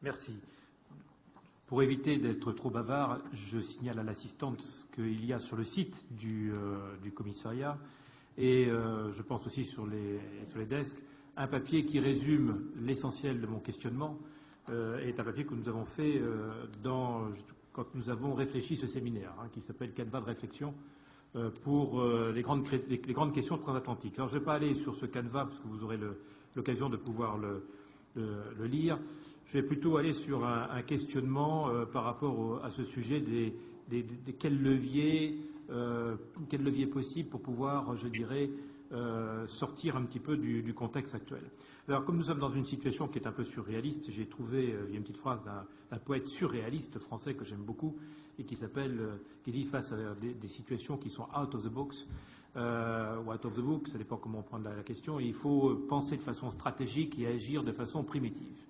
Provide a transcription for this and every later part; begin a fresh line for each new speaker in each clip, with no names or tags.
Merci. Pour éviter d'être trop bavard, je signale à l'assistante ce qu'il y a sur le site du commissariat et je pense aussi sur les desks, un papier qui résume l'essentiel de mon questionnement est un papier que nous avons fait quand nous avons réfléchi ce séminaire, qui s'appelle Canevas de réflexion pour les grandes questions transatlantiques. Alors je ne vais pas aller sur ce canevas parce que vous aurez l'occasion de pouvoir le lire. Je vais plutôt aller sur un questionnement par rapport à ce sujet des quels leviers possibles pour pouvoir, je dirais, sortir un petit peu du contexte actuel. Alors, comme nous sommes dans une situation qui est un peu surréaliste, j'ai trouvé, il y a une petite phrase d'un poète surréaliste français que j'aime beaucoup et qui dit face à des situations qui sont out of the box, ou out of the book, ça dépend comment on prend la question, il faut penser de façon stratégique et agir de façon primitive.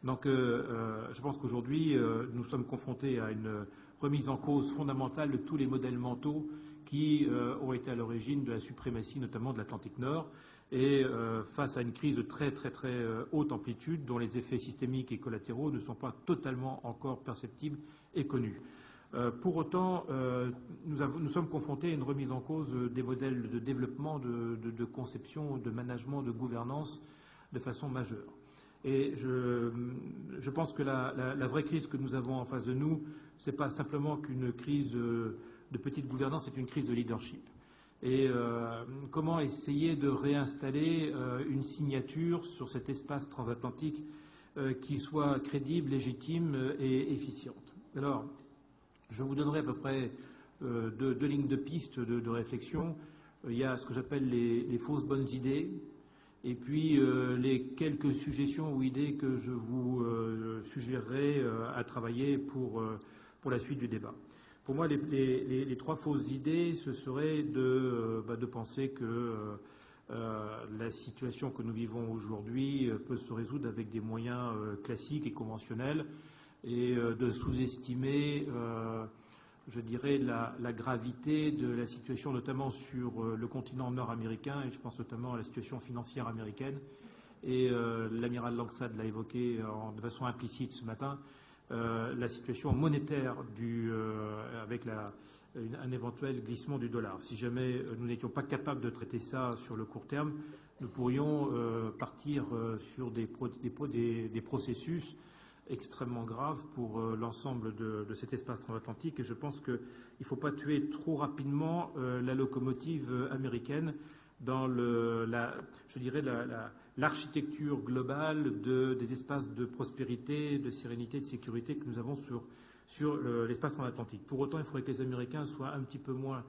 Donc, je pense qu'aujourd'hui, nous sommes confrontés à une remise en cause fondamentale de tous les modèles mentaux qui ont été à l'origine de la suprématie, notamment de l'Atlantique Nord, et face à une crise de très, très, très haute amplitude dont les effets systémiques et collatéraux ne sont pas totalement encore perceptibles et connus. Pour autant, nous sommes confrontés à une remise en cause des modèles de développement, de conception, de management, de gouvernance de façon majeure. Et je pense que la vraie crise que nous avons en face de nous, ce n'est pas simplement qu'une crise de petite gouvernance, c'est une crise de leadership. Et comment essayer de réinstaller une signature sur cet espace transatlantique qui soit crédible, légitime et efficiente. Alors, je vous donnerai à peu près deux lignes de piste de réflexion. Il y a ce que j'appelle les fausses bonnes idées. Et puis les quelques suggestions ou idées que je vous suggérerai à travailler pour la suite du débat. Pour moi, les trois fausses idées, ce serait de penser que la situation que nous vivons aujourd'hui peut se résoudre avec des moyens classiques et conventionnels et de sous-estimer je dirais, la gravité de la situation, notamment sur le continent nord-américain, et je pense notamment à la situation financière américaine. Et l'amiral Langsad l'a évoqué de façon implicite ce matin, la situation monétaire avec un éventuel glissement du dollar. Si jamais nous n'étions pas capables de traiter ça sur le court terme, nous pourrions partir sur des processus extrêmement grave pour l'ensemble de cet espace transatlantique et je pense qu'il ne faut pas tuer trop rapidement la locomotive américaine dans l'architecture globale des espaces de prospérité, de sérénité, de sécurité que nous avons sur l'espace transatlantique. Pour autant, il faudrait que les Américains soient un petit peu moins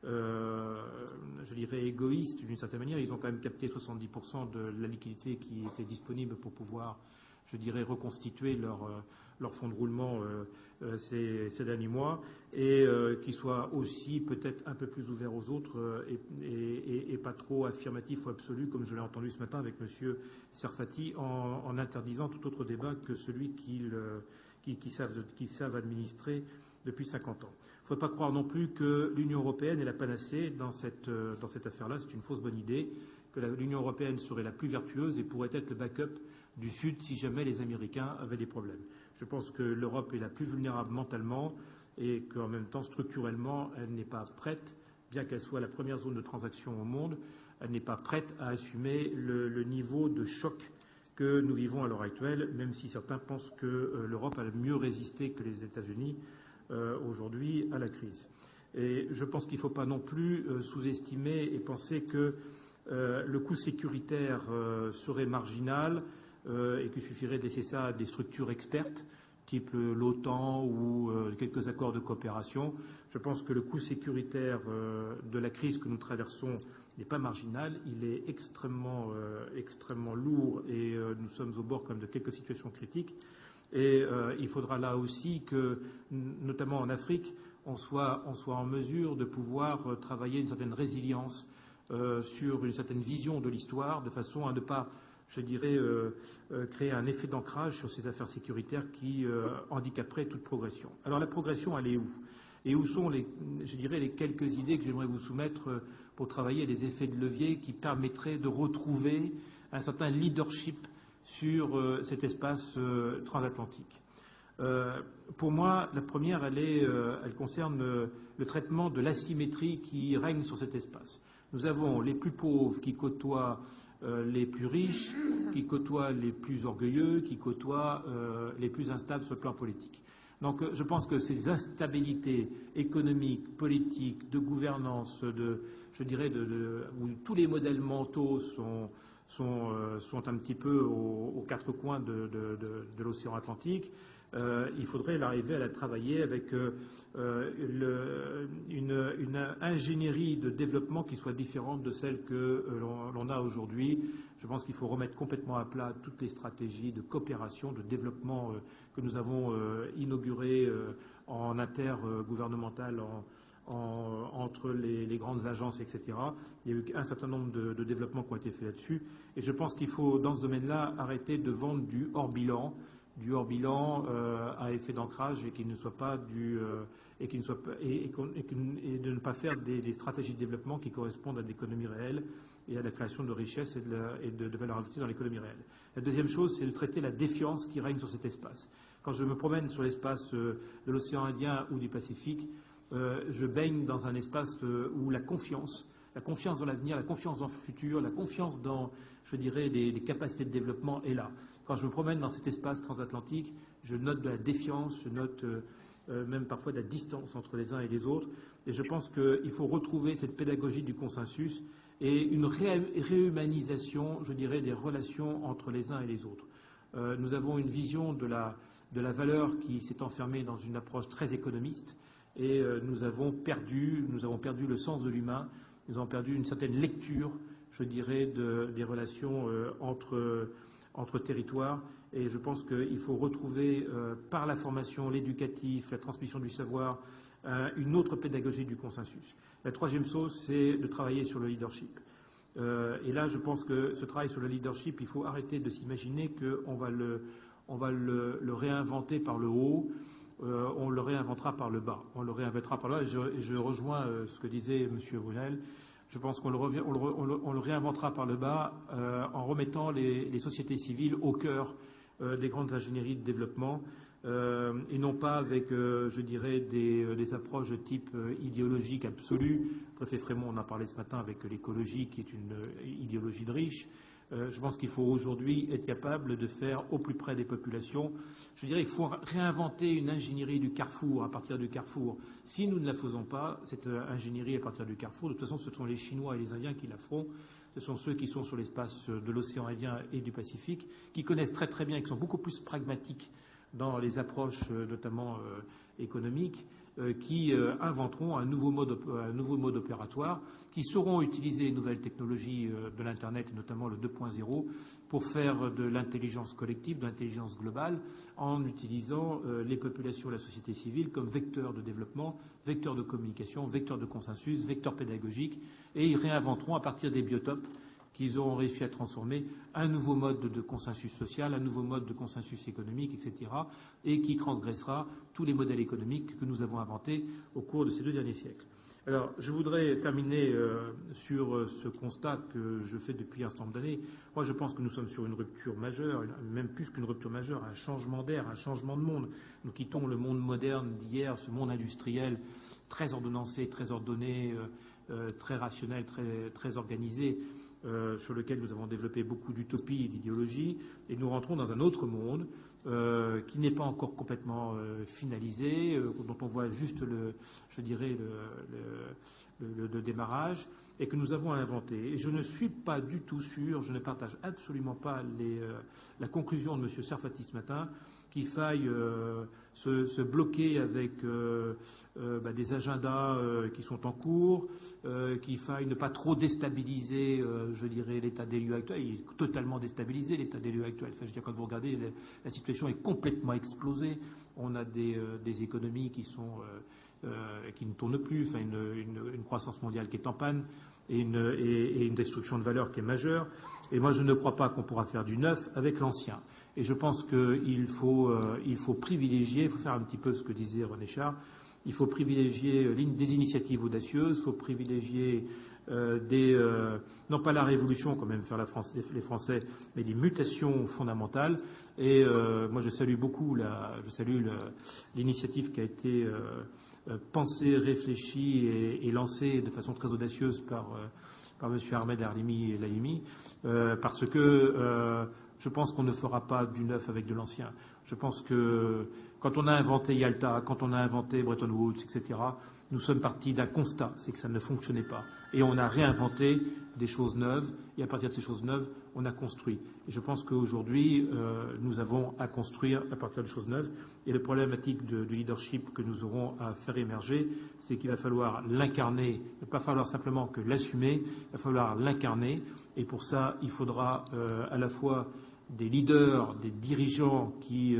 je dirais égoïstes d'une certaine manière. Ils ont quand même capté 70% de la liquidité qui était disponible pour pouvoir je dirais, reconstituer leur fonds de roulement ces derniers mois et qu'ils soient aussi peut-être un peu plus ouverts aux autres et pas trop affirmatifs ou absolus, comme je l'ai entendu ce matin avec M. Serfati, en interdisant tout autre débat que celui qu'ils savent administrer depuis 50 ans. Il ne faut pas croire non plus que l'Union européenne est la panacée dans cette affaire-là. C'est une fausse bonne idée, que l'Union européenne serait la plus vertueuse et pourrait être le backup du Sud si jamais les Américains avaient des problèmes. Je pense que l'Europe est la plus vulnérable mentalement et qu'en même temps, structurellement, elle n'est pas prête, bien qu'elle soit la première zone de transaction au monde, elle n'est pas prête à assumer le niveau de choc que nous vivons à l'heure actuelle, même si certains pensent que l'Europe a mieux résisté que les États-Unis aujourd'hui à la crise. Et je pense qu'il ne faut pas non plus sous-estimer et penser que le coût sécuritaire serait marginal et qu'il suffirait de laisser ça à des structures expertes, type l'OTAN ou quelques accords de coopération. Je pense que le coût sécuritaire de la crise que nous traversons n'est pas marginal, il est extrêmement lourd et nous sommes au bord quand même de quelques situations critiques. Et il faudra là aussi que, notamment en Afrique, on soit en mesure de pouvoir travailler une certaine résilience sur une certaine vision de l'histoire, de façon à ne pas, je dirais, créer un effet d'ancrage sur ces affaires sécuritaires qui handicaperaient toute progression. Alors la progression, elle est où? Et où sont les quelques idées que j'aimerais vous soumettre pour travailler les effets de levier qui permettraient de retrouver un certain leadership sur cet espace transatlantique. Pour moi, la première, elle concerne le traitement de l'asymétrie qui règne sur cet espace. Nous avons les plus pauvres qui côtoient les plus riches, qui côtoient les plus orgueilleux, qui côtoient les plus instables sur le plan politique. Donc je pense que ces instabilités économiques, politiques, de gouvernance, où tous les modèles mentaux sont un petit peu aux quatre coins de l'océan Atlantique, il faudrait arriver à la travailler avec une ingénierie de développement qui soit différente de celle que l'on a aujourd'hui. Je pense qu'il faut remettre complètement à plat toutes les stratégies de coopération, de développement que nous avons inaugurées en intergouvernemental, entre les grandes agences, etc. Il y a eu un certain nombre de développements qui ont été faits là-dessus. Et je pense qu'il faut, dans ce domaine-là, arrêter de vendre du hors-bilan à effet d'ancrage et qui ne soit pas et de ne pas faire des stratégies de développement qui correspondent à l'économie réelle et à la création de richesses et de valeur ajoutée dans l'économie réelle. La deuxième chose, c'est de traiter la défiance qui règne sur cet espace. Quand je me promène sur l'espace de l'océan Indien ou du Pacifique, je baigne dans un espace où la confiance dans l'avenir, la confiance dans le futur, la confiance dans, je dirais, des capacités de développement est là. Quand je me promène dans cet espace transatlantique, je note de la défiance, je note même parfois de la distance entre les uns et les autres. Et je pense qu'il faut retrouver cette pédagogie du consensus et une réhumanisation, je dirais, des relations entre les uns et les autres. Nous avons une vision de la valeur qui s'est enfermée dans une approche très économiste et nous avons perdu le sens de l'humain, nous avons perdu une certaine lecture, je dirais, des relations entre territoires. Et je pense qu'il faut retrouver, par la formation, l'éducatif, la transmission du savoir, une autre pédagogie du consensus. La troisième chose, c'est de travailler sur le leadership. Et là, je pense que ce travail sur le leadership, il faut arrêter de s'imaginer qu'on va le réinventer par le haut. On le réinventera par le bas. On le réinventera par le bas. Je rejoins ce que disait M. Brunel. Je pense qu'on le réinventera par le bas en remettant les sociétés civiles au cœur des grandes ingénieries de développement et non pas avec, je dirais, des approches de type idéologique absolue. Le préfet Frémont en a parlé ce matin avec l'écologie qui est une idéologie de riche. Je pense qu'il faut aujourd'hui être capable de faire au plus près des populations. Je dirais qu'il faut réinventer une ingénierie du carrefour, à partir du carrefour. Si nous ne la faisons pas, cette ingénierie à partir du carrefour, de toute façon, ce sont les Chinois et les Indiens qui la feront. Ce sont ceux qui sont sur l'espace de l'océan Indien et du Pacifique, qui connaissent très très bien, qui sont beaucoup plus pragmatiques dans les approches, notamment économiques, qui inventeront un nouveau mode opératoire, qui sauront utiliser les nouvelles technologies de l'Internet, et notamment le 2.0, pour faire de l'intelligence collective, de l'intelligence globale, en utilisant les populations et la société civile comme vecteurs de développement, vecteurs de communication, vecteurs de consensus, vecteurs pédagogiques, et ils réinventeront à partir des biotopes qu'ils auront réussi à transformer un nouveau mode de consensus social, un nouveau mode de consensus économique, etc., et qui transgressera tous les modèles économiques que nous avons inventés au cours de ces 2 derniers siècles. Alors, je voudrais terminer sur ce constat que je fais depuis un certain nombre d'années. Moi, je pense que nous sommes sur une rupture majeure, même plus qu'une rupture majeure, un changement d'air, un changement de monde. Nous quittons le monde moderne d'hier, ce monde industriel très ordonnancé, très ordonné, très rationnel, très organisé, sur lequel nous avons développé beaucoup d'utopies et d'idéologies, et nous rentrons dans un autre monde qui n'est pas encore complètement finalisé, dont on voit juste le démarrage, et que nous avons inventé. Et je ne suis pas du tout sûr, je ne partage absolument pas la conclusion de M. Sarfati ce matin, qu'il faille se bloquer avec des agendas qui sont en cours, qu'il faille ne pas trop déstabiliser, je dirais, l'état des lieux actuel. Il est totalement déstabilisé, l'état des lieux actuel. Enfin, je veux dire, quand vous regardez, la situation est complètement explosée. On a des économies qui ne tournent plus, enfin, une croissance mondiale qui est en panne et une destruction de valeur qui est majeure. Et moi, je ne crois pas qu'on pourra faire du neuf avec l'ancien. Et je pense qu'il faut privilégier, il faut faire un petit peu ce que disait René Char, il faut privilégier des initiatives audacieuses, il faut privilégier non pas la révolution, quand même faire les Français, mais des mutations fondamentales. Et moi, je salue beaucoup l'initiative qui a été pensée, réfléchie et lancée de façon très audacieuse par M. Ahmed Laïmi, parce que je pense qu'on ne fera pas du neuf avec de l'ancien. Je pense que quand on a inventé Yalta, quand on a inventé Bretton Woods, etc., nous sommes partis d'un constat, c'est que ça ne fonctionnait pas. Et on a réinventé des choses neuves, et à partir de ces choses neuves, on a construit. Et je pense qu'aujourd'hui, nous avons à construire à partir de choses neuves. Et la problématique du leadership que nous aurons à faire émerger, c'est qu'il va falloir l'incarner. Il ne va pas falloir simplement que l'assumer, il va falloir l'incarner. Et pour ça, il faudra à la fois des leaders, des dirigeants qui,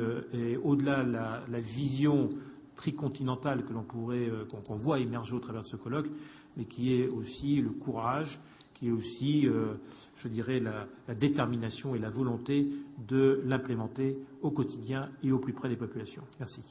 au-delà de la vision tricontinentale qu'on voit émerger au travers de ce colloque, mais qui est aussi le courage, qui est aussi, je dirais, la détermination et la volonté de l'implémenter au quotidien et au plus près des populations. Merci.